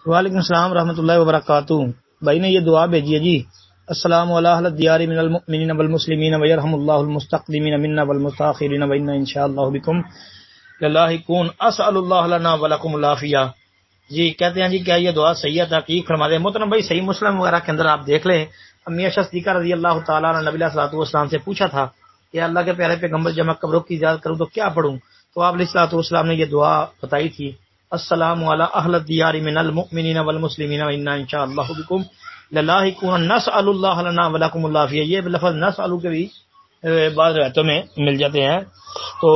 وعلیکم السلام ورحمۃ اللہ وبرکاتہ. بھائی نے یہ دعا بھیجی ہے جی. السلام علی اہل الدیار من المؤمنین والمسلمین ویرحم اللہ المستقدمین منا والمستاخرین وانا انشاءاللہ بکم للاحقون اسأل اللہ لنا ولکم العافیہ. جی کہتے ہیں جی کیا یہ دعا صحیح ہے؟ تحقیق فرما دیں محترم بھائی. صحیح مسلم وغیرہ کے اندر آپ دیکھ لیں، امی عائشہ صدیقہ رضی اللہ تعالیٰ عنہ نبی علیہ الصلوۃ والسلام سے پوچھا تھا کہ اللہ کے پیارے پیغمبر جب میں قبروں کی زیارت کروں تو کیا پڑھوں؟ تو آپ علیہ الصلوۃ والسلام نے یہ دعا بتائی تھی، السلام علی اہل الدیار من المؤمنین والمسلمین وانا انشاءاللہ بکم للاحقون نسأل اللہ لنا ولکم العافیہ. یہ لفظ نسأل کے بھی بعض روایتوں میں مل جاتے ہیں، تو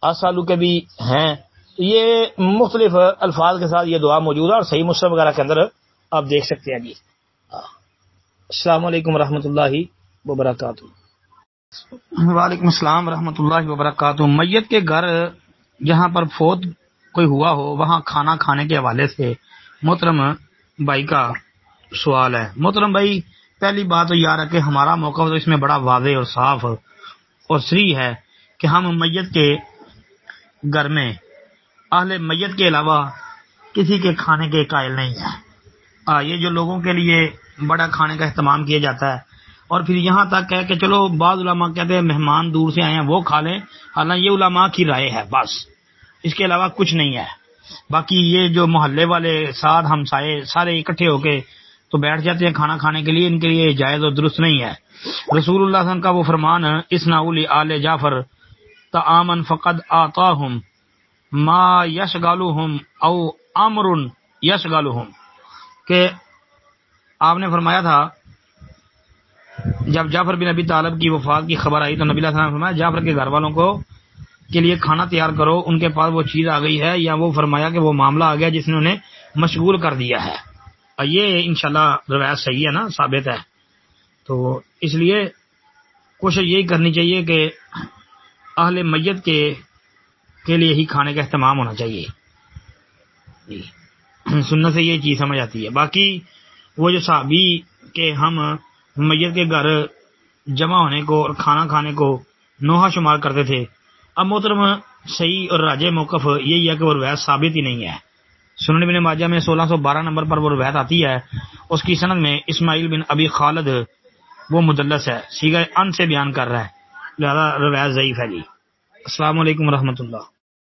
اسالو کے بھی ہیں. تو یہ مختلف الفاظ کے ساتھ یہ دعا موجود ہے اور صحیح مسلم وغیرہ کے اندر آپ دیکھ سکتے ہیں جی. السلام علیکم ورحمۃ اللہ وبرکاتہ. وعلیکم السلام ورحمۃ اللہ وبرکاتہ. میت کے گھر جہاں پر فوت کوئی ہوا ہو وہاں کھانا کھانے کے حوالے سے محترم بھائی کا سوال ہے. محترم بھائی پہلی بات تو یاد رکھے ہمارا موقع تو اس میں بڑا واضح اور صاف اور صریح ہے کہ ہم میت کے گھر میں اہل میت کے علاوہ کسی کے کھانے کے قائل نہیں ہیں. یہ جو لوگوں کے لیے بڑا کھانے کا اہتمام کیا جاتا ہے اور پھر یہاں تک ہے کہ چلو بعض علماء کہتے ہیں مہمان دور سے آئے ہیں وہ کھا لیں، حالانکہ یہ علماء کی رائے ہے، بس اس کے علاوہ کچھ نہیں ہے. باقی یہ جو محلے والے ساتھ ہمسائے سارے اکٹھے ہو کے تو بیٹھ جاتے ہیں کھانا کھانے کے لیے، ان کے لیے جائز اور درست نہیں ہے. رسول اللہ صلی اللہ علیہ وسلم کا وہ فرمان اسنعوا لآل جعفر طعاما فقد آتاہم ما یشغلہم او امر یشغلہم، کہ آپ نے فرمایا تھا جب جعفر بن ابی طالب کی وفات کی خبر آئی تو نبی علیہ السلام نے فرمایا جعفر کے گھر والوں کو کے لیے کھانا تیار کرو، ان کے پاس وہ چیز آ گئی ہے، یا وہ فرمایا کہ وہ معاملہ آ گیا جس نے انہیں مشغول کر دیا ہے. اور یہ انشاءاللہ روایت صحیح ہے نا، ثابت ہے. تو اس لیے کوشش یہی کرنی چاہیے کہ اہل میت کے لیے ہی کھانے کا اہتمام ہونا چاہیے. سنت سے یہ چیز سمجھ آتی ہے. باقی وہ جو صحابی کہ ہم میت کے گھر جمع ہونے کو اور کھانا کھانے کو نوحہ شمار کرتے تھے، اب محترم صحیح اور راجح موقف یہی ہے کہ وہ روایت ثابت ہی نہیں ہے. سنن ابن ماجہ میں 1612 نمبر پر وہ روایت آتی ہے، اس کی سند میں اسماعیل بن ابی خالد وہ مدلس ہے، صیغہ ان سے بیان کر رہا ہے، لہذا روایت ضعیف ہے جی. السلام علیکم ورحمۃ اللہ.